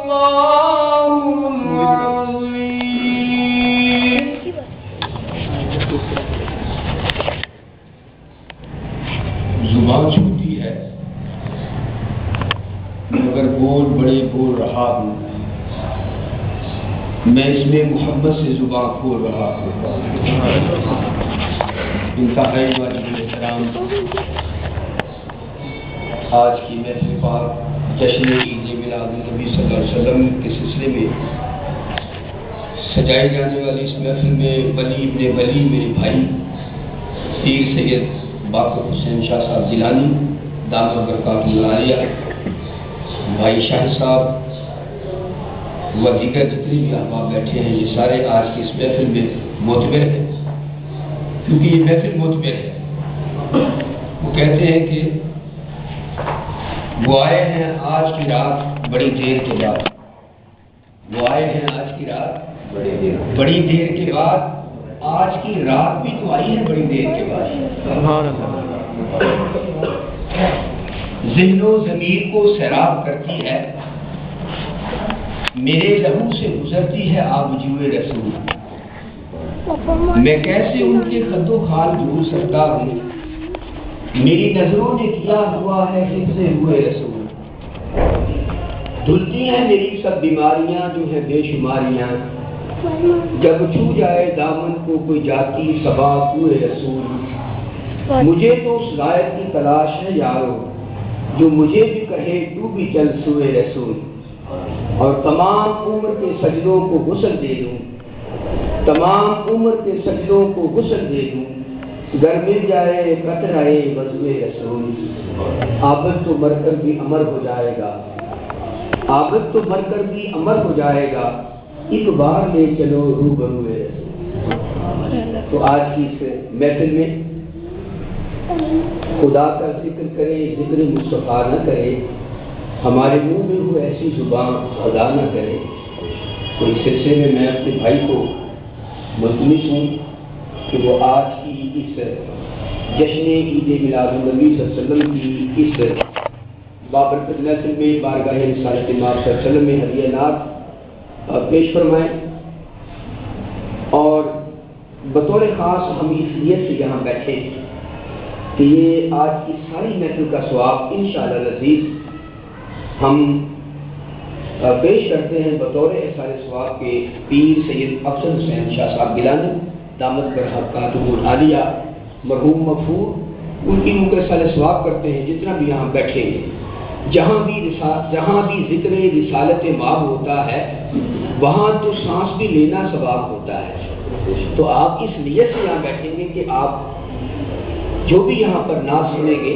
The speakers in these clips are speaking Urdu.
زبان چھوٹی ہے مگر بول بڑے بول رہا ہوں، میں اس میں محبت سے زبان کھول رہا ہوں۔ انتہائی واجب احترام آج کی محفل پاک جشن عید میلاد النبی صلی اللہ علیہ وسلم کے سلسلے میں سجائی جانے والی اس محفل میں ولی ابن ولی میرے بھائی پیر سید باقر حسین شاہ صاحب جیلانی دامت برکاتہ اللہ علیہ، بھائی شاہ صاحب و دیگر جتنے بھی احباب بیٹھے ہیں، یہ سارے آج کی اس محفل میں معتبر ہیں، کیونکہ یہ محفل معتبر ہے۔ وہ کہتے ہیں کہ وہ آئے ہیں آج کی رات بڑی دیر کے بعد، وہ آئے ہیں آج کی رات بڑی دیر کے بعد، آج کی رات بھی تو آئی ہے بڑی دیر کے بعد۔ ذہن و ضمیر کو سیراب کرتی ہے، میرے لہو سے گزرتی ہے آبجوئے رسول، میں کیسے ان کے خد و خال بھول سکتا ہوں، میری نظروں نے کیا ہوا ہے حفظ ہوئے رسول، دھلتی ہیں میری سب بیماریاں جو ہے بے شماریاں، جب چھو جائے دامن کو کوئی جاتی صبا ہوئے رسول، مجھے تو اس غائب کی تلاش ہے یارو جو مجھے بھی کہے تو بھی چل سوئے رسول، اور تمام عمر کے سجدوں کو غسل دے دوں، تمام عمر کے سجدوں کو غسل دے دوں، گر مل جائے قطرۂ وضوء رسول، عابد تو مر کر بھی امر ہو جائے گا، عابد تو مر کر بھی امر ہو جائے گا، ایک بار لے چلو روبروئے رسول۔ تو آج کی اس محفل میں خدا کا ذکر کرے، ذکر مصطفیٰ نہ کرے، ہمارے منہ میں وہ ایسی زبان ادا نہ کرے۔ تو اس سلسلے میں میں اپنے بھائی کو ملتمس ہوں کہ وہ آج کی اس جشن عید میلاد النبی صلی اللہ علیہ وسلم کی اس بابرکت محفل میں بارگاہ رسالت مآب صلی اللہ علیہ وسلم میں ہدیہ نعت پیش فرمائیں، اور بطور خاص ہم اس نیت سے یہاں بیٹھے کہ یہ آج کی ساری محفل کا ثواب انشاءاللہ العزیز ہم پیش کرتے ہیں بطور احسان ثواب کے پیر سید افضل حسین شاہ صاحب گیلانی دامت برکاتہ العالیہ مرحوم مغفور، ان کی روح کا احسان ثواب کرتے ہیں جتنا بھی یہاں بیٹھے ہیں۔ جہاں بھی ذکر رسالت مآب ہوتا ہے وہاں تو سانس بھی لینا ثواب ہوتا ہے۔ تو آپ اس نیت سے یہاں بیٹھیں گے کہ آپ جو بھی یہاں پر نعت سنیں گے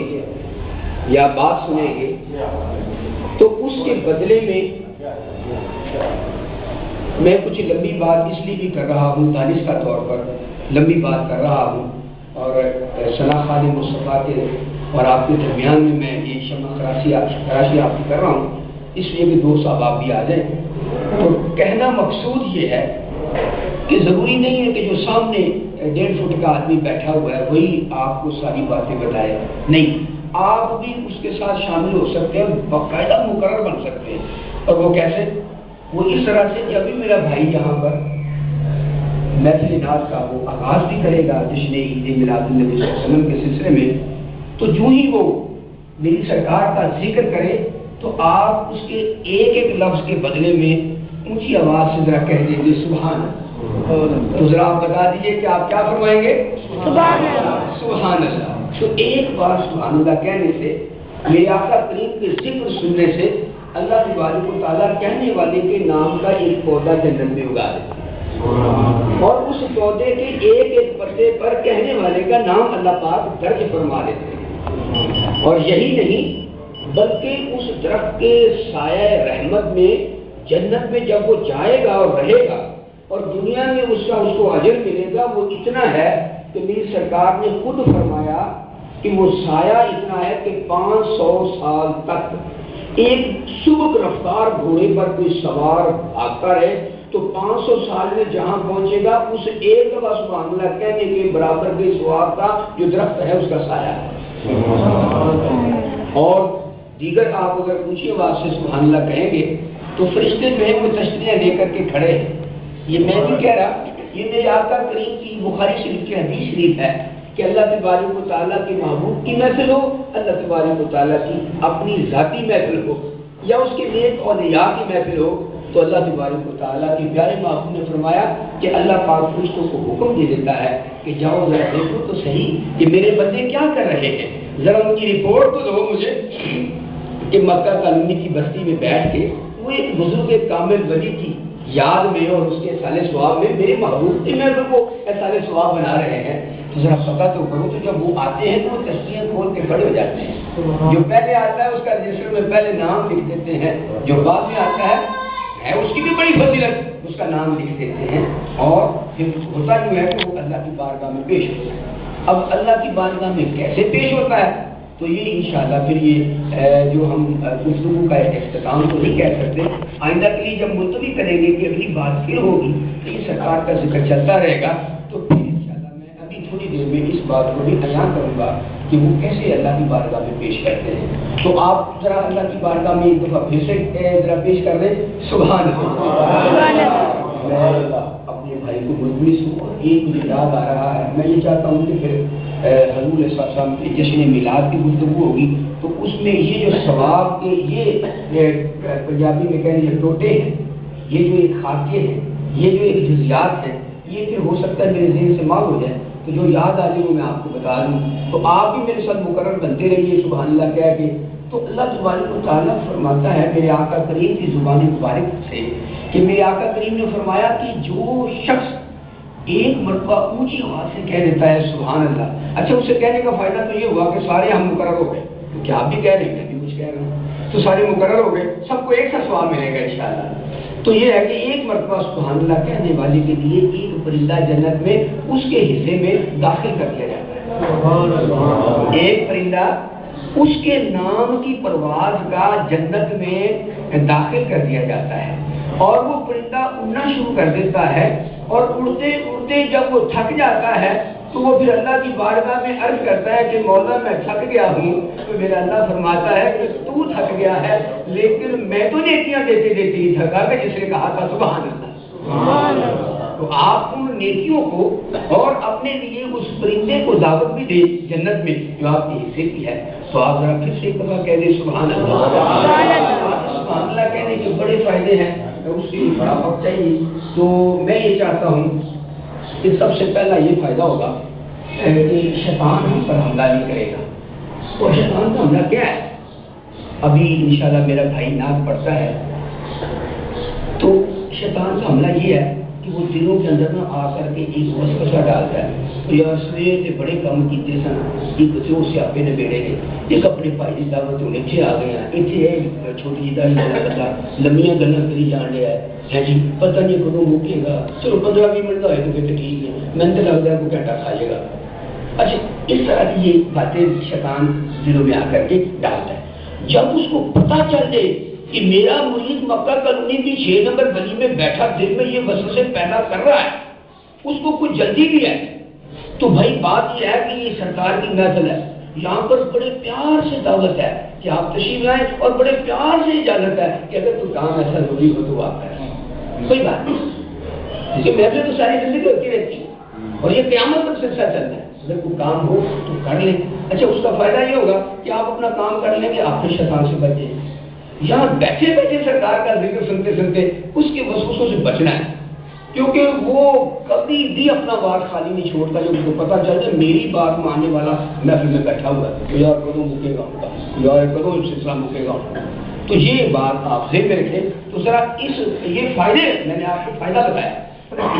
یا بات سنیں گے تو اس کے بدلے میں کچھ لمبی بات اس لیے بھی کر رہا ہوں، دانش کا طور پر لمبی بات کر رہا ہوں، اور ثنا خان مصطفیٰ کے اور آپ کے درمیان میں یہ شمع خراشی آپ کی کر رہا ہوں، اس لیے کہ دو صاحب آپ بھی آ جائیں۔ تو کہنا مقصود یہ ہے کہ ضروری نہیں ہے کہ جو سامنے 1.5 فٹ کا آدمی بیٹھا ہوا ہے وہی آپ کو ساری باتیں بتائے، نہیں، آپ بھی اس کے ساتھ شامل ہو سکتے ہیں، باقاعدہ مقرر بن سکتے ہیں۔ اور وہ کیسے؟ وہ اس طرح سے کہ ابھی میرا بھائی یہاں پر محفل نعت کا وہ آغاز بھی کرے گا جشن عید میلاد النبی صلی اللہ علیہ وسلم کے سلسلے میں، تو جو ہی وہ میری سرکار کا ذکر کرے تو آپ اس کے ایک ایک لفظ کے بدلے میں اونچی آواز سے ذرا کہہ دیں گے سبحان اللہ۔ تو ذرا آپ بتا دیجئے کہ آپ کیا فرمائیں گے؟ سبحان اللہ، سبحان اللہ۔ تو ایک بار سبحان اللہ کہنے سے، میرے آقا کریم کے ذکر سننے سے اللہ تبارک و تعالیٰ کہنے والے کے نام کا ایک پودا جنت میں اگا دیتے ہیں، اور اس پودے کے ایک ایک پتے پر کہنے والے کا نام اللہ پاک درج فرما دیتے ہیں۔ اور یہی نہیں بلکہ اس درخت کے سایہ رحمت میں جنت میں جب وہ جائے گا اور رہے گا اور دنیا میں اس کو اجر ملے گا، وہ اتنا ہے کہ میری سرکار نے خود فرمایا کہ وہ سایہ اتنا ہے کہ 500 سال تک ایک سبک رفتار گھوڑے پر کوئی سوار بھاگتا رہے تو 500 سال میں جہاں پہنچے گا اس ایک دفعہ سبحان اللہ کہنے کے برابر کے ثواب کا جو درخت ہے اس کا سایہ ہے۔ اور دیگر آپ اگر اونچی آواز سے سبحان اللہ کہیں گے تو فرشتے جو ہیں وہ تشریح لے کر کے کھڑے ہیں. یہ میں نہیں کہہ رہا، یہ میرے آقا کریم کی بخاری شریف کی حدیث شریف ہے کہ اللہ تبارک و تعالیٰ کے محبوب کی محفل ہو، اللہ تبارک و تعالیٰ کی اپنی ذاتی محفل ہو، یا اس کے نیک اولیاء کی محفل ہو، تو اللہ تبارک و تعالیٰ کے پیارے محبوب نے فرمایا کہ اللہ پاک فرشتوں کو حکم دے دیتا ہے کہ جاؤ ذرا دیکھو تو صحیح کہ میرے بندے کیا کر رہے ہیں، ذرا ان کی رپورٹ تو دو مجھے کہ مکہ کالونی کی بستی میں بیٹھ کے وہ ایک بزرگ کامل ولی کی یاد میں اور اس کے احسان ثواب میں میرے محبوب کی محفل کو احسان ثواب بنا رہے ہیں، تو ذرا پتہ تو کرو. تو جب وہ آتے ہیں تو وہ تصویر کھول کے کھڑے ہو جاتے ہیں. جو پہلے آتا ہے اس کا رجسٹر میں پہلے نام لکھ دیتے ہیں، جو بعد میں آتا ہے اس کی بھی بڑی فضیلت، اس کا نام لکھ دیتے ہیں. اور پھر ہوتا جو ہے کہ وہ اللہ کی بارگاہ میں پیش ہوتا ہے. اب اللہ کی بارگاہ میں کیسے پیش ہوتا ہے، تو یہ انشاءاللہ پھر یہ جو ہم گفتگو کا اختتام تو نہیں کہہ سکتے، آئندہ کے لیے جب ملتوی کریں گے کہ اگلی بات پھر ہوگی تو یہ سرکار کا ذکر چلتا رہے گا. تو پھر انشاءاللہ میں ابھی تھوڑی دیر میں اس بات کو بھی بیان کروں گا کہ وہ کیسے اللہ کی بارگاہ میں پیش کرتے ہیں. تو آپ ذرا اللہ کی بارگاہ میں ایک دفعہ پھر سے ذرا پیش کر دیں. سبحان اللہ. میں اپنے بھائی کو ملتوی ہوں، ایک مجھے یاد آ رہا ہے، میں یہ چاہتا ہوں کہ پھر حضور صلی اللہ علیہ وسلم کے جشن میلاد کی گفتگو ہوگی تو اس میں یہ جو ثواب کے یہ پنجابی میں کہیں یہ ٹوٹے ہیں، یہ جو ایک خاکے ہیں، یہ جو ایک جزیات ہیں، یہ پھر ہو سکتا ہے میرے ذہن سے معاف ہو جائے. تو جو یاد آ جائے وہ میں آپ کو بتا دوں. تو آپ بھی میرے ساتھ مقرر بنتے رہیے سبحان اللہ کہہ کے. تو اللہ تبارک و تعالیٰ فرماتا ہے میرے آقا کریم کی زبان مبارک سے کہ میرے آقا کریم نے فرمایا کہ جو شخص ایک مرتبہ اونچی آواز سے کہہ دیتا ہے سبحان اللہ. اچھا اسے کہنے کا فائدہ تو یہ ہوا کہ سارے ہم مقرر ہو گئے، کیا آپ بھی کہہ رہے ہیں، میں بھی کچھ کہہ رہا ہوں، تو سارے مقرر ہو گئے، سب کو ایک سا ثواب ملے گا انشاءاللہ. تو یہ ہے کہ ایک مرتبہ سبحان اللہ کہنے والے کے لیے ایک پرندہ جنت میں اس کے حصے میں داخل کر دیا جاتا ہے. ایک پرندہ اس کے نام کی پرواز کا جنت میں داخل کر دیا جاتا ہے اور وہ پرندہ اڑنا شروع کر دیتا ہے. اور اڑتے اڑتے جب وہ تھک جاتا ہے تو وہ پھر اللہ کی بارگاہ میں عرض کرتا ہے کہ مولا میں تھک گیا ہوں. تو میرا اللہ فرماتا ہے کہ تو تھک گیا ہے لیکن میں تو نیکیاں دیتے دیتے ہی تھکا کہ جس نے کہا تھا سبحان اللہ. تو آپ ان نیکیوں کو اور اپنے لیے اس پرندے کو دعوت بھی دے جنت میں جو آپ کے حصے کی ہے. تو آپ ذرا پھر سے ایک دفعہ کہہ دیں سبحان اللہ. سبحان اللہ کہنے کے بڑے فائدے ہیں، اس کے لیے بڑا وقت چاہیے. تو میں یہ چاہتا ہوں کہ سب سے پہلا یہ فائدہ ہوگا کہ شیطان ہم پر حملہ نہیں کرے گا. تو شیطان کا حملہ کیا ہے؟ ابھی انشاءاللہ میرا بھائی ناز پڑھتا ہے. تو شیطان کا حملہ یہ ہے کہ وہ دلوں کے اندر نہ آ کر کے ایک وسوسہ ڈالتا ہے. تو یار سویر سے بڑے کام کیتے سن، ایک جو سیاپے نے بیڑے نے ایک اپنے بھائی کی دعوت ہونے اتنے آ گئے ہیں، اتنے چھوٹی جی داڑھی والا بندہ لمبیاں گلاں کری جان رہا ہے جی پتہ نہیں کدوں مکے گا. چلو 15-20 منٹ کا ہوئے تو پھر ٹھیک ہے، میں تو لگتا ہے کوئی گھنٹہ کھا جائے گا. اچھا اس طرح کی یہ باتیں شیطان دلوں میں آ کر کے ڈالتا ہے. جب اس کو پتہ چل جائے کہ میرا مرید مکہ کالونی کی 6 نمبر گلی میں بیٹھا دل میں یہ وسوسے پیدا کر رہا ہے، اس کو کچھ جلدی بھی ہے، تو بھائی بات یہ ہے کہ یہ سرکار کی محفل ہے، یہاں پر بڑے پیار سے دعوت ہے کہ آپ تشریف لائیں اور بڑے پیار سے اجازت ہے کہ اگر کوئی کام ایسا ضروری ہو تو آپ کریں. کوئی بات نہیں، اس کی محفلیں تو ساری زندگی ہوتی رہتی ہے اور یہ قیامت تک سلسلہ چلتا ہے. اگر کوئی کام ہو تو کر لیں. اچھا اس کا فائدہ یہ ہوگا کہ آپ اپنا کام کر لیں گے، آپ کے شیطان سے بچیں. یہاں بیٹھے بیٹھے سرکار کا ذکر سنتے سنتے اس کے وسوسوں سے بچنا ہے، کیونکہ وہ کبھی بھی اپنا بات خالی نہیں چھوڑتا. جب اس کو پتہ چل جائے میری بات ماننے والا محفل میں بیٹھا ہوا ہے تو یار کدوں مکے گا ہوگا، یار کدوں سلسلہ مکے گا. تو یہ بات آپ ذہن میں رکھیں. تو ذرا یہ فائدے میں نے آپ کو فائدہ بتایا،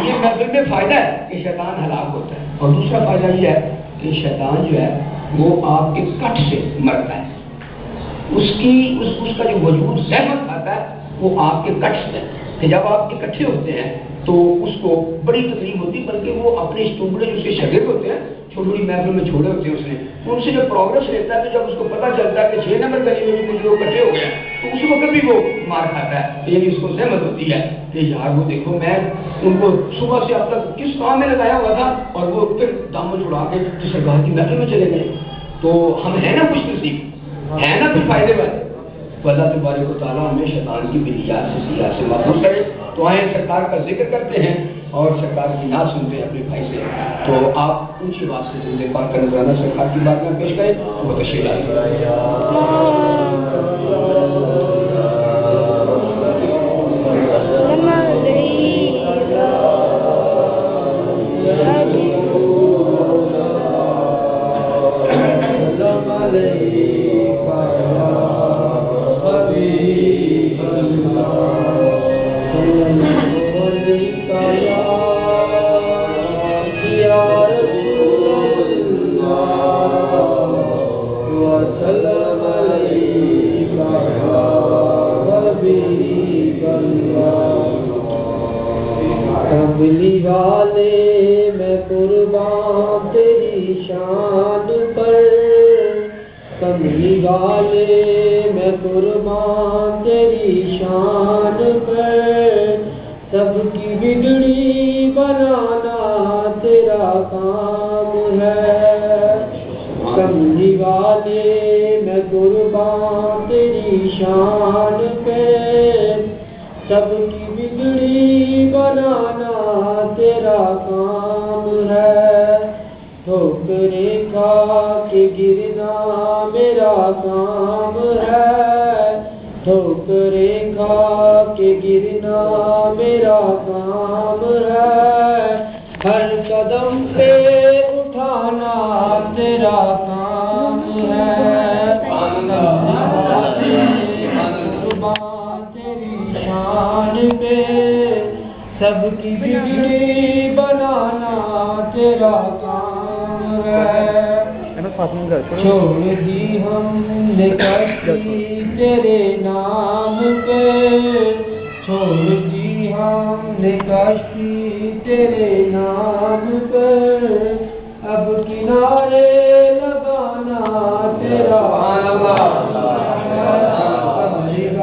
یہ محفل میں فائدہ ہے کہ شیطان ہلاک ہوتا ہے. اور دوسرا فائدہ یہ ہے کہ شیطان جو ہے وہ آپ کے کٹ سے مرتا ہے. اس کا جو وجود زحمت آتا ہے وہ آپ کے کٹ سے ہے کہ جب آپ اکٹھے ہوتے ہیں تو اس کو بڑی تکلیف ہوتی ہے. بلکہ وہ اپنے ٹکڑے جو اس کے شاگرد ہوتے ہیں چھوٹی بڑی محفل میں چھوڑے ہوتے ہیں اس نے، ان سے جو پروگرس لیتا ہے تو جب اس کو پتہ چلتا ہے کہ 6 نمبر گلی میں بھی کچھ لوگ اکٹھے ہو گئے تو اس وقت بھی وہ مار کھاتا ہے. یعنی اس کو زحمت ہوتی ہے کہ یار وہ دیکھو میں ان کو صبح سے اب تک کس کام میں لگایا ہوا تھا اور وہ پھر دامن چھڑا کے سرکار کی محفل میں چلے گئے. تو ہم ہیں نا خوش نصیب، ہے نا پھر فائدے والے. تو اللہ تبارک و تعالیٰ ہمیں شیطان کی بدیات سے سیاحت سے محفوظ کرے. تو آئیں سرکار کا ذکر کرتے ہیں اور سرکار کی نعت سنتے ہیں اپنے بھائی سے. تو آپ اونچی آواز سے زندہ پاک کا نذرانہ سرکار کی بات میں پیش کریں تو وہ تشریف لائیں. کملی والے میں قربان تیری شان پر، کملی والے میں قربان تیری شان پر، سب کی بگڑی بنانا تیرا کام ہے. کملی والے میں قربان تیری شان پہ، سب کی بگڑی بنانا تیرا کام ہے. ٹھوکریں کھا کے گرنا میرا کام ہے، ٹھوکریں کھا کے گرنا میرا کام ہے. ہر قدم پہ اٹھانا تیرا کام ہے. شان پہ سب کی بگڑی بنانا تیرا کام ہے. چھوڑ دی ہم نے کشتی تیرے نام پہ، چھوڑ دی ہم نے کشتی تیرے نام پہ، اب کنارے لگانا تیرا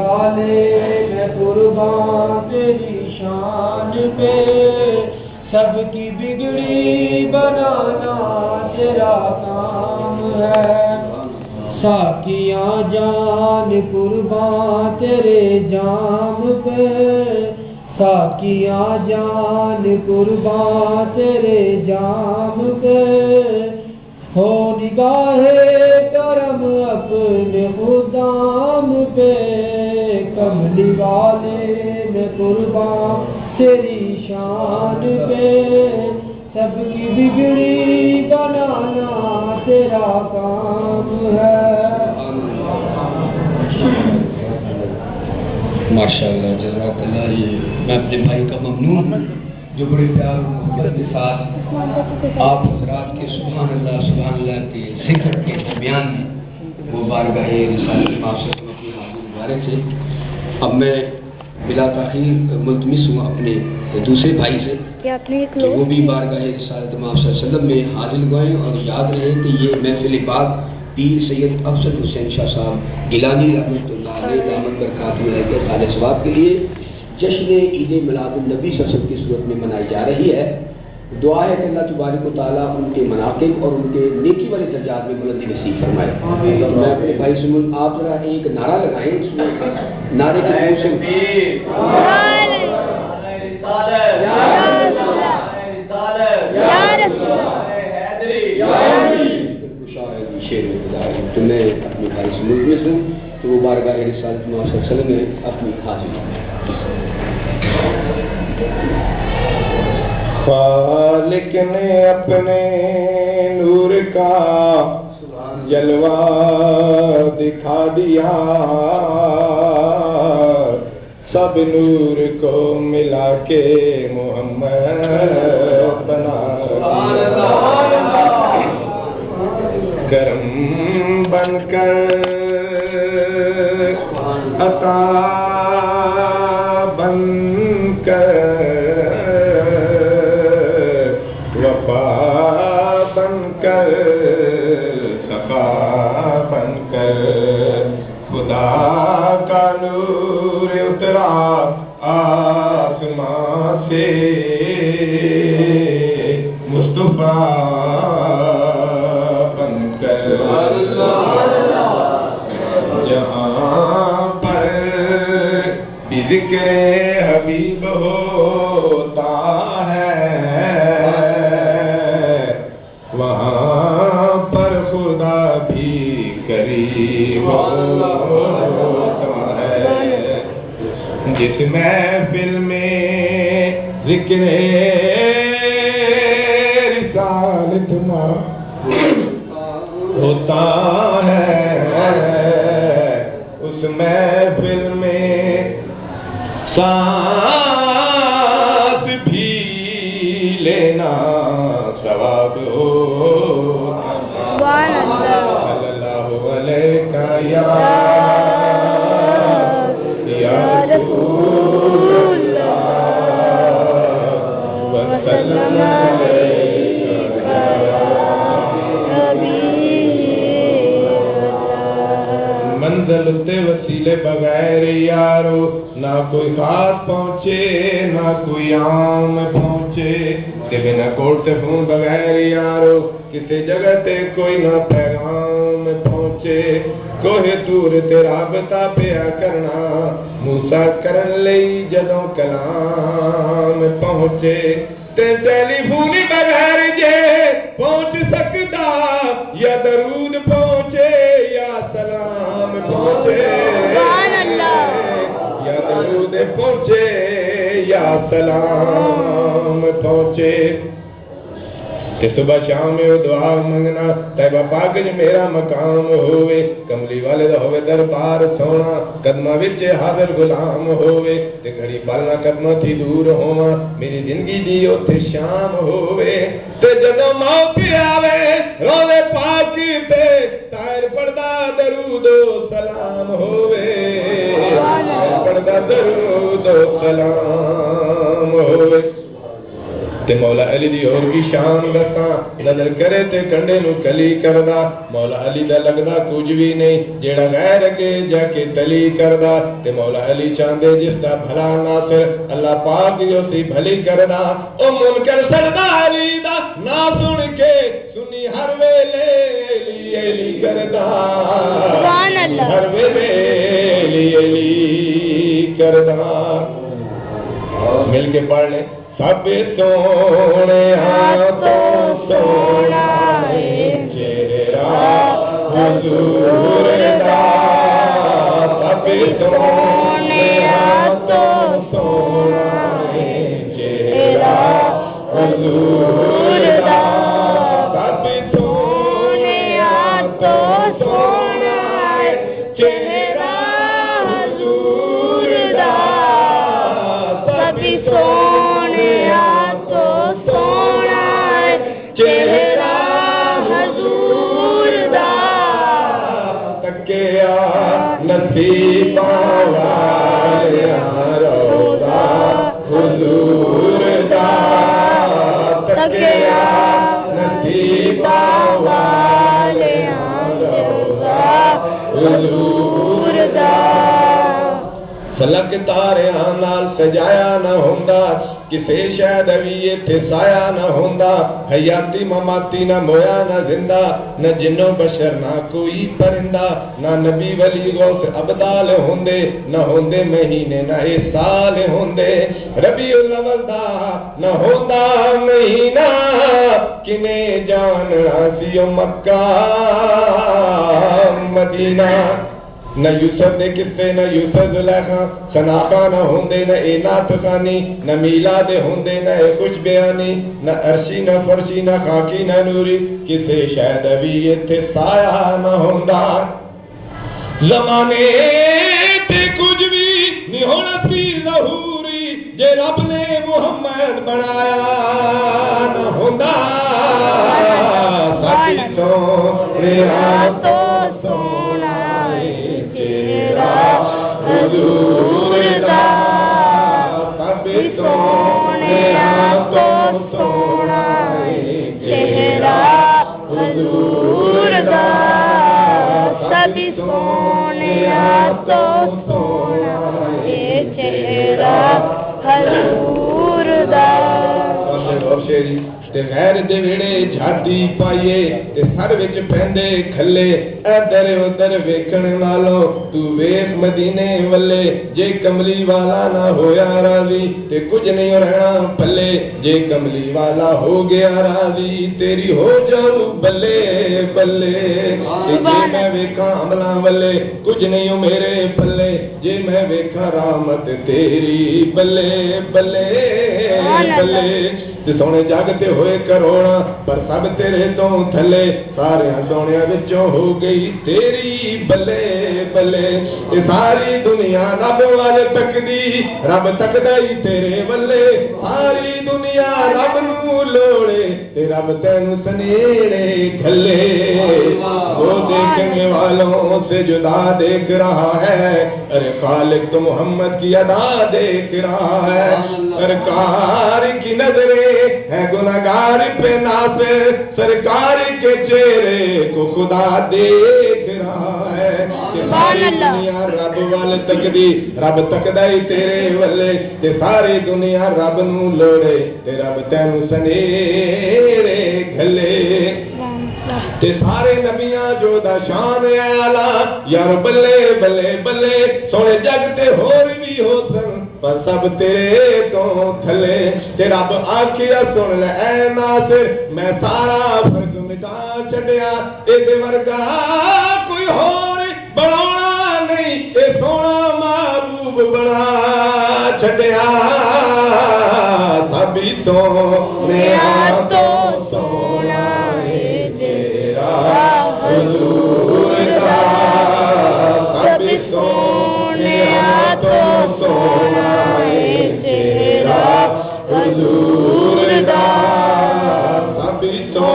والے میں قربان تیری شان پہ، سب کی بگڑی بنانا تیرا کام ہے. ساقیاں جان قربان تیرے جام پہ، ساقیاں جان قربان تیرے جام پہ، ہو نگاہ کرم اپنے خدام پہ. کملی والے میں قربان تیری شان پہ، سب کی بگڑی بنانا تیرا کام ہے. ماشاء اللہ جزاک اللہ. یہ میں اپنے بھائی کا ممنون جو بڑے پیار اور محبت کے ساتھ آپ حضرات کے سبحان اللہ کے ذکر کے درمیان میں وہ بارگاہ رسالت مآب سے اپنی حاضری مبارک سے. اب میں بلا تاخیر ملتمس ہوں اپنے دوسرے بھائی سے کہ وہ بھی بارگاہ رسالت مآب صلی اللہ علیہ وسلم میں حاضر ہوئے اور یاد رہے کہ یہ محفل پاک پیر سید افضل حسین شاہ صاحب گیلانی رحمۃ اللہ علیہ دامت برکات کے خالص ثواب کے لیے جشن عید میلاد النبی صلی اللہ علیہ وسلم کی صورت میں منائی جا رہی ہے. دعا ہے کہ اللہ تبارک و تعالیٰ ان کے مناقب اور ان کے نیکی والے درجات میں بلندی نصیب فرمائے. میں اپنے بھائی سے آپ ذرا ایک نعرہ لگائیں، اس میں نعرے کے منہ سے شیر میں گزار ہوں. تو میں اپنے بھائی سے ملتمس ہوں تو وہ بارگاہ رسالت مآب صلی اللہ علیہ وسلم میں اپنی حاضری. خالق نے اپنے نور کا جلوہ دکھا دیا، سب نور کو ملا کے محمد بنا دیا. کرم بن کر عطا بن کر وفا بن کر صفا بن کر خدا کا نور اترا آسمان سے مصطفیٰ بن کر جہاں ذکر حبیب ہوتا ہے وہاں پر خدا بھی قریب ہوتا ہے جس محفل میں ذکر رسالت ہوتا ہے اس محفل میں سانس بھی لینا ثواب ہوتا ہے صلی اللہ علیہ یا رسول اللہ وسلم منزل تے وسیلے بغیر یارو نہ کوئی خاص پہنچے نہ کوئی عام پہنچے کہ بنا کوٹ ہوں بغیر یارو کسی جگہ تے کوئی نہ پیغام پہنچے کوہ دور تے رابطہ پیا کرنا موسیٰ کرن لئی جدوں کلام پہنچے تے ٹیلی فونی بغیر جے پہنچ سکتا یا درود پہنچے یا سلام پہنچے یا درود پہنچے یا سلام پہنچے کہ صبح شام میں دعا منگنا طیبہ پاک جو میرا مقام ہوئے کملی والے دا ہوئے دربار سونا قدمہ وچ حاضر غلام ہوئے تے گھڑی پالنا قدمہ تھی دور ہوا میری زندگی دی اتھے شام ہوئے تے جدو موت آوے روزے پاک تے طاہر پردہ درود و سلام ہوئے پردہ درود و سلام ہوئے تے مولا علی دی اور بھی شان دساں نظر کرے تے کنڈے نو کلی کردا مولا علی دا لگدا کچھ بھی نہیں جیڑا غیر اگے جا کے تلی کردا تے مولا علی چاندے جس دا بھلا ناصر اللہ پاک جو سی بھلی کردا او منکر سردا علی دا نا سن کے سنی ہر ویلے علی علی کردا سبحان اللہ ہر ویلے علی علی کردا مل کے پڑھ لیں سب سونے ہاتھوں سونا چہرہ حضور دا سب سونے ہاتھوں سونا چہرہ حضور دا سب سونے ہاتھوں سونا چہرہ حضور دا سب سونے چہرہ حضور دا تکیا نصیباں والیاں روضہ حضور دا تکیا نصیباں والیاں روضہ حضور دا فلک تارے نال سجایا نہ ہوندا کسے شاید بھی اتھے سایا نہ ہوندا حیاتی مماتی نہ مویا نہ زندہ نہ جنو بشر نہ کوئی پرندہ نہ نبی ولی غوث ابدال ہوندے نہ ہوندے مہینے نہ سال ہوندے ربیع الاول دا نہ ہوندا مہینہ کنے جاننا سی مکہ مدینہ نہ یوسف دے قصے نہ یوسف زلیخا شناخا نہ ہوندے نہ اے نات خانی نہ میلاد ہوندے نہ اے کچھ بیانی نہ عرشی نہ فرشی نہ خاکی نہ نوری کسے شاید ابھی اتھے سایہ نہ ہوندا زمانے تے کچھ بھی نہیں ہونا سی ظہوری جے رب نے محمد بنایا نہ ہوندا سچی سونے ہاتھوں سونا حضور دا سب سونے ہاتھوں سونا چہرہ حضور دا سب سونے ہاتھوں سونا چہرہ حضور دا تے غیر دے ویڑے جھاٹی پائیے تے سر وچ پیندے کھلے ادھر ادھر ویکھن والو تو ویکھ مدینے والے جے کملی والا نہ ہویا راضی تے کچھ نہیں رہنا پلے جے کملی والا ہو گیا راضی تیری ہو جاؤ بلے بلے تے جے میں ویکھاں عملاں والے کچھ نہیں میرے پلے جے میں ویکھاں رحمت تیری بلے بلے بلے تے سونے جاگتے ہوئے کروڑا پر سب تیرے تو تھلے سارے سونے وچوں ہو گئی تیری بلے بلے تے ساری دنیا رب والے تکدی رب تکدا ہی تیرے بلے ساری دنیا رب نو لوڑے تے رب تینوں سنیڑے کھلے وہ دیکھنے والوں سے جدا دیکھ رہا ہے ارے خالق تو محمد کی ادا دیکھ رہا ہے سرکار کی نظریں ہے گناہگار پہ ناصر سرکار کے چہرے کو خدا دیکھ رہا ہے کہ ساری دنیا رب وال تکدی رب تکدائی تیرے والے کہ ساری دنیا رب نو لوڑے تے رب تینوں سنیرے گھلے تے سارے نبیاں جو دا شان اعلیٰ یار بلے بلے بلے سونے جگ تے ہور بھی ہو سن پر سب تیرے تو تھلے تے رب آخیا سن لے اے ناصر میں سارا فرق مٹا چھڈیا اے دے ورگا کوئی ہور بنانا نہیں اے سونا محبوب بنا چھڈیا سبھی تو نیا تو سونا ہے تیرا حضور دا سبھی تو نیا تو سونا ہے تیرا حضور دا سبھی تو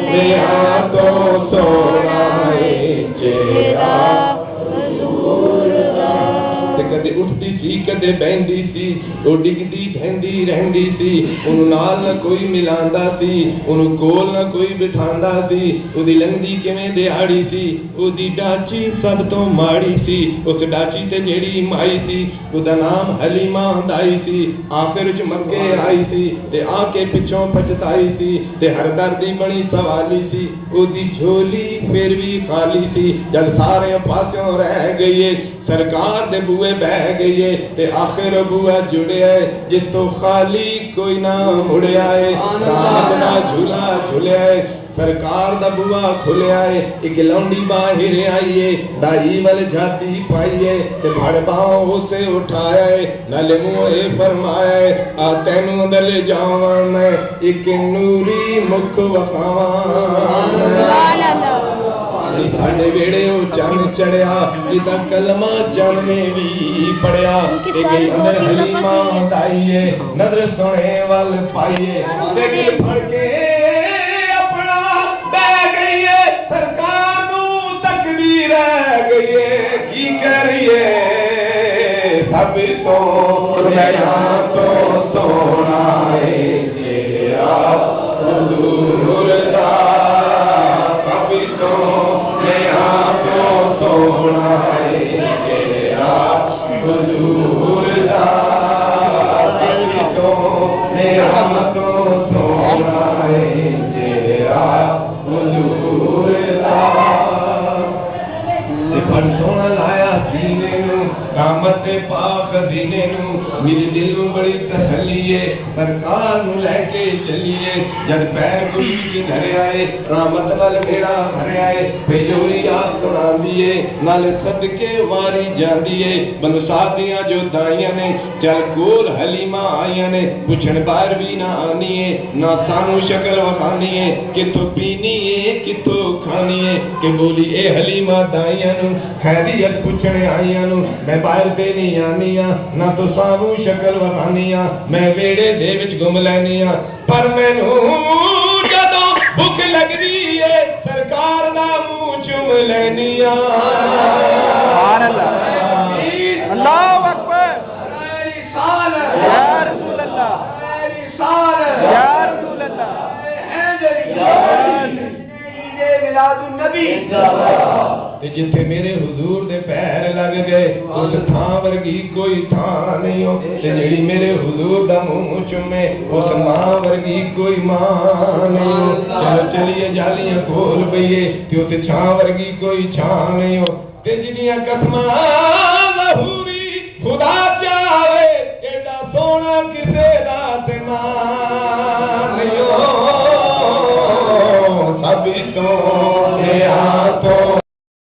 نیا تو سونا ہے تیرا حضور دا کدے اٹھتی سی کدے بہندی سی وہ ڈگدی ڈھہندی رہندی سی انہوں نال نہ کوئی ملاندا سی انہوں کول نہ کوئی بٹھاندا سی وہ دی لنگدی کیویں دیہاڑی سی وہ دی ڈاچی سب تو ماڑی سی اس ڈاچی تے جیڑی مائی سی وہ دا نام حلیمہ دائی سی آخر چ مکے آئی سی تے آ کے پچھوں پچھتائی سی تے ہر دردی بڑی سوالی سی وہ دی جھولی پھر بھی خالی سی جب سارے پاسوں رہ گئیے سرکار دے بوئے بہ گئیے تے آخر بوئے جڑے آئے جس تو خالی کوئی نہ مڑے آئے رحمت دا جھولا جھولے آئے سرکار دا بوا کھلے آئے ایک لونڈی باہر آئیے دائی وال جاتی پائیے تے بھڑ باؤں سے اٹھایا ہے نالے موئے فرمایا ہے آ تینوں دل جاواں میں ایک نوری مکھ وکھاواں ساڈے ویڑے او چن چڑھیا جدا کلمہ جن میں بھی پڑھیا گئی اندر حلیمہ دائیے نظر سونے وال پائیے دل پھڑ کے اپنا بہ گئیے سرکار نو تک بھی رہ گئیے کی کہہ رہی ہے سب تو نیا تو سونا ہے تیرا حضور دا سب تو نیا تو سونا ہے تیرا حضور دا سب تو نیا تو سونا ہے تیرا حضور دا پر سونا لایا سینے نو رحمت پاک دینے نو میرے دل نو بڑی تسلی ہے سرکار نو لے کے چلیے جب پیر کوئی کی گھر آئے رحمت نال میرا گھر آئے بھیجوری آگ سنا دیے نال صدقے واری جان دیے بند ساتھیاں جو دائیاں نے چل کول حلیمہ آئیاں نے پوچھن بار بھی نہ آنی ہے نہ سانو شکل وکھانی ہے کتوں پینی ہے کتوں کھانی ہے کہ بولی اے حلیمہ دائیاں نو خیریت پوچھنے آئیاں نو میں باہر دے نہیں آنیاں نہ تو سانو شکل وکھانیاں میں ویڑے دے وچ گم لینیاں پر مینوں جدوں بھوک لگ رہی ہے سرکار دا منہ چوم لینیاں سبحان اللہ اللہ اکبر یا رسول اللہ یا رسول اللہ میلاد النبی تے جتھے میرے حضور دے پیر لگ گئے اس تھاں ورگی کوئی تھاں نہیں ہو تے جڑی میرے حضور دا منہ چومے اس ماں ورگی کوئی ماں نہیں ہو چلو چلیے جالیاں کھول پئیے تے اوتے چھاں ورگی کوئی چھاں نہیں ہو تے جڑیاں قسماں ظہوری خدا چاہے ایڈا سونا کسے دا تے ماں نہیں ہو سب تو